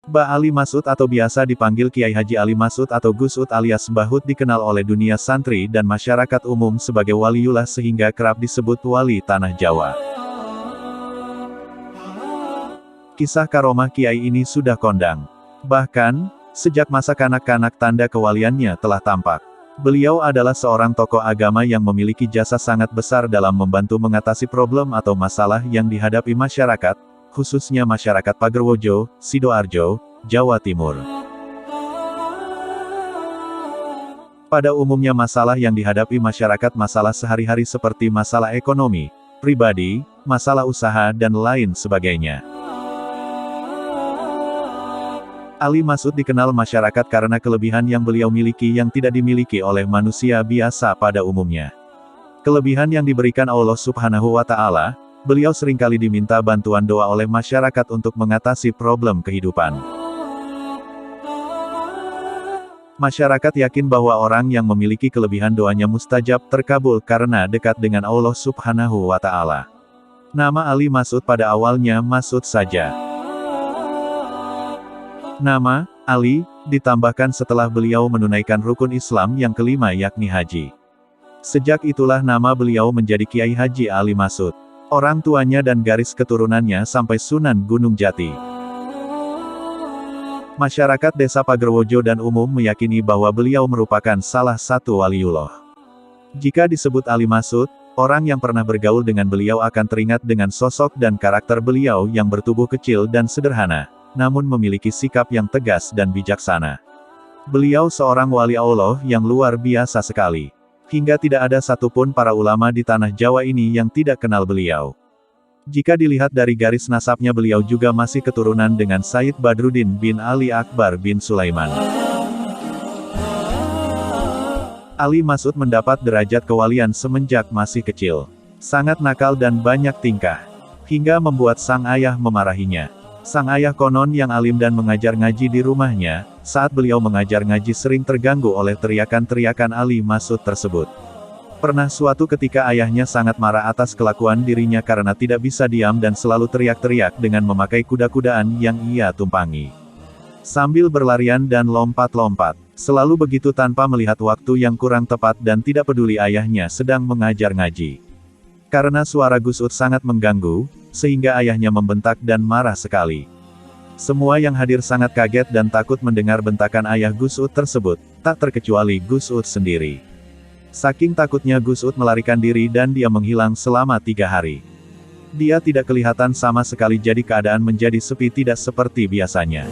Ba Ali Masud atau biasa dipanggil Kiai Haji Ali Masud atau Gus Ud alias Mbah Hud dikenal oleh dunia santri dan masyarakat umum sebagai waliullah sehingga kerap disebut wali tanah Jawa. Kisah karomah Kiai ini sudah kondang. Bahkan, sejak masa kanak-kanak tanda kewaliannya telah tampak. Beliau adalah seorang tokoh agama yang memiliki jasa sangat besar dalam membantu mengatasi problem atau masalah yang dihadapi masyarakat, khususnya masyarakat Pagerwojo, Sidoarjo, Jawa Timur. Pada umumnya masalah yang dihadapi masyarakat masalah sehari-hari seperti masalah ekonomi, pribadi, masalah usaha dan lain sebagainya. Ali Masud dikenal masyarakat karena kelebihan yang beliau miliki yang tidak dimiliki oleh manusia biasa pada umumnya. Kelebihan yang diberikan Allah Subhanahu wa Ta'ala, beliau seringkali diminta bantuan doa oleh masyarakat untuk mengatasi problem kehidupan. Masyarakat yakin bahwa orang yang memiliki kelebihan doanya mustajab terkabul karena dekat dengan Allah Subhanahu wa Ta'ala. Nama Ali Masud pada awalnya Masud saja. Nama, Ali, ditambahkan setelah beliau menunaikan rukun Islam yang kelima yakni haji. Sejak itulah nama beliau menjadi Kiai Haji Ali Masud. Orang tuanya dan garis keturunannya sampai Sunan Gunung Jati. Masyarakat desa Pagerwojo dan umum meyakini bahwa beliau merupakan salah satu waliullah. Jika disebut Ali Masud, orang yang pernah bergaul dengan beliau akan teringat dengan sosok dan karakter beliau yang bertubuh kecil dan sederhana, namun memiliki sikap yang tegas dan bijaksana. Beliau seorang wali Allah yang luar biasa sekali. Hingga tidak ada satupun para ulama di tanah Jawa ini yang tidak kenal beliau. Jika dilihat dari garis nasabnya beliau juga masih keturunan dengan Sayyid Badruddin bin Ali Akbar bin Sulaiman. Ali Masud mendapat derajat kewalian semenjak masih kecil. Sangat nakal dan banyak tingkah. Hingga membuat sang ayah memarahinya. Sang ayah konon yang alim dan mengajar ngaji di rumahnya, saat beliau mengajar ngaji sering terganggu oleh teriakan-teriakan Ali Masud tersebut. Pernah suatu ketika ayahnya sangat marah atas kelakuan dirinya karena tidak bisa diam dan selalu teriak-teriak dengan memakai kuda-kudaan yang ia tumpangi. Sambil berlarian dan lompat-lompat, selalu begitu tanpa melihat waktu yang kurang tepat dan tidak peduli ayahnya sedang mengajar ngaji. Karena suara Gus Ud sangat mengganggu, sehingga ayahnya membentak dan marah sekali. Semua yang hadir sangat kaget dan takut mendengar bentakan ayah Gus Ud tersebut, tak terkecuali Gus Ud sendiri. Saking takutnya Gus Ud melarikan diri dan dia menghilang selama 3 hari. Dia tidak kelihatan sama sekali jadi keadaan menjadi sepi tidak seperti biasanya.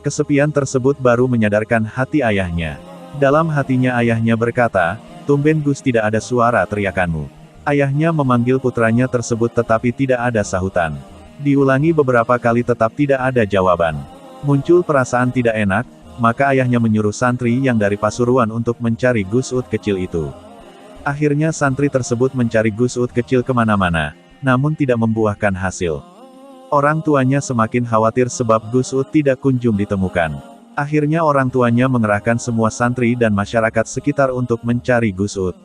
Kesepian tersebut baru menyadarkan hati ayahnya. Dalam hatinya ayahnya berkata, "Tumben Gus tidak ada suara teriakanmu." Ayahnya memanggil putranya tersebut tetapi tidak ada sahutan. Diulangi beberapa kali tetap tidak ada jawaban. Muncul perasaan tidak enak, maka ayahnya menyuruh santri yang dari Pasuruan untuk mencari Gus Ud kecil itu. Akhirnya santri tersebut mencari Gus Ud kecil kemana-mana, namun tidak membuahkan hasil. Orang tuanya semakin khawatir sebab Gus Ud tidak kunjung ditemukan. Akhirnya orang tuanya mengerahkan semua santri dan masyarakat sekitar untuk mencari Gus Ud.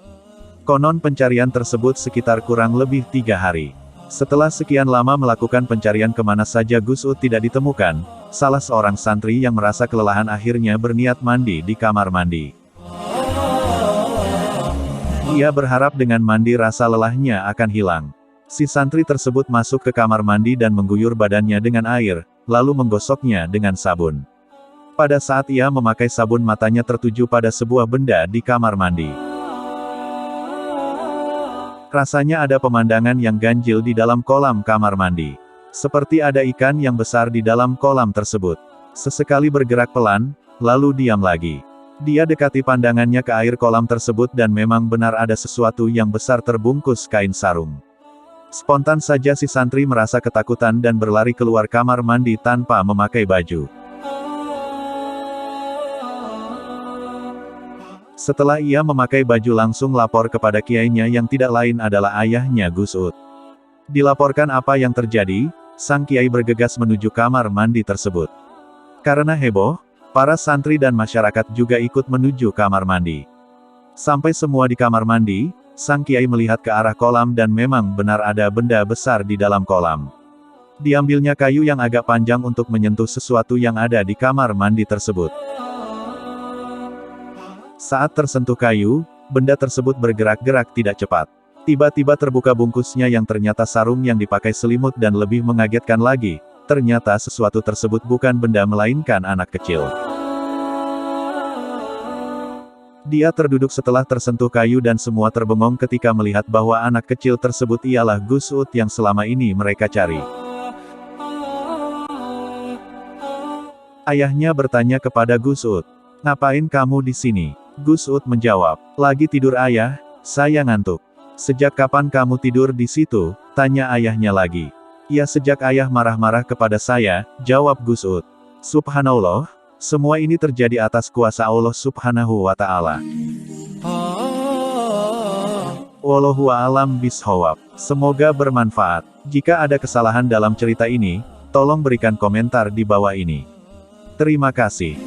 Konon pencarian tersebut sekitar kurang lebih 3 hari. Setelah sekian lama melakukan pencarian kemana saja Gus Ud tidak ditemukan, salah seorang santri yang merasa kelelahan akhirnya berniat mandi di kamar mandi. Ia berharap dengan mandi rasa lelahnya akan hilang. Si santri tersebut masuk ke kamar mandi dan mengguyur badannya dengan air, lalu menggosoknya dengan sabun. Pada saat ia memakai sabun matanya tertuju pada sebuah benda di kamar mandi. Rasanya ada pemandangan yang ganjil di dalam kolam kamar mandi. Seperti ada ikan yang besar di dalam kolam tersebut. Sesekali bergerak pelan, lalu diam lagi. Dia dekati pandangannya ke air kolam tersebut dan memang benar ada sesuatu yang besar terbungkus kain sarung. Spontan saja si santri merasa ketakutan dan berlari keluar kamar mandi tanpa memakai baju. Setelah ia memakai baju langsung lapor kepada kiainya yang tidak lain adalah ayahnya Gus Ud. Dilaporkan apa yang terjadi, sang kiai bergegas menuju kamar mandi tersebut. Karena heboh, para santri dan masyarakat juga ikut menuju kamar mandi. Sampai semua di kamar mandi, sang kiai melihat ke arah kolam dan memang benar ada benda besar di dalam kolam. Diambilnya kayu yang agak panjang untuk menyentuh sesuatu yang ada di kamar mandi tersebut. Saat tersentuh kayu, benda tersebut bergerak-gerak tidak cepat. Tiba-tiba terbuka bungkusnya yang ternyata sarung yang dipakai selimut dan lebih mengagetkan lagi, ternyata sesuatu tersebut bukan benda melainkan anak kecil. Dia terduduk setelah tersentuh kayu dan semua terbengong ketika melihat bahwa anak kecil tersebut ialah Gus Ud yang selama ini mereka cari. Ayahnya bertanya kepada Gus Ud, "Ngapain kamu di sini?" Gus Ud menjawab, "Lagi tidur ayah, saya ngantuk." "Sejak kapan kamu tidur di situ?" tanya ayahnya lagi. "Ya sejak ayah marah-marah kepada saya," jawab Gus Ud. Subhanallah, semua ini terjadi atas kuasa Allah Subhanahu wa Ta'ala. Wallahu a'lam bishawab. Semoga bermanfaat. Jika ada kesalahan dalam cerita ini, tolong berikan komentar di bawah ini. Terima kasih.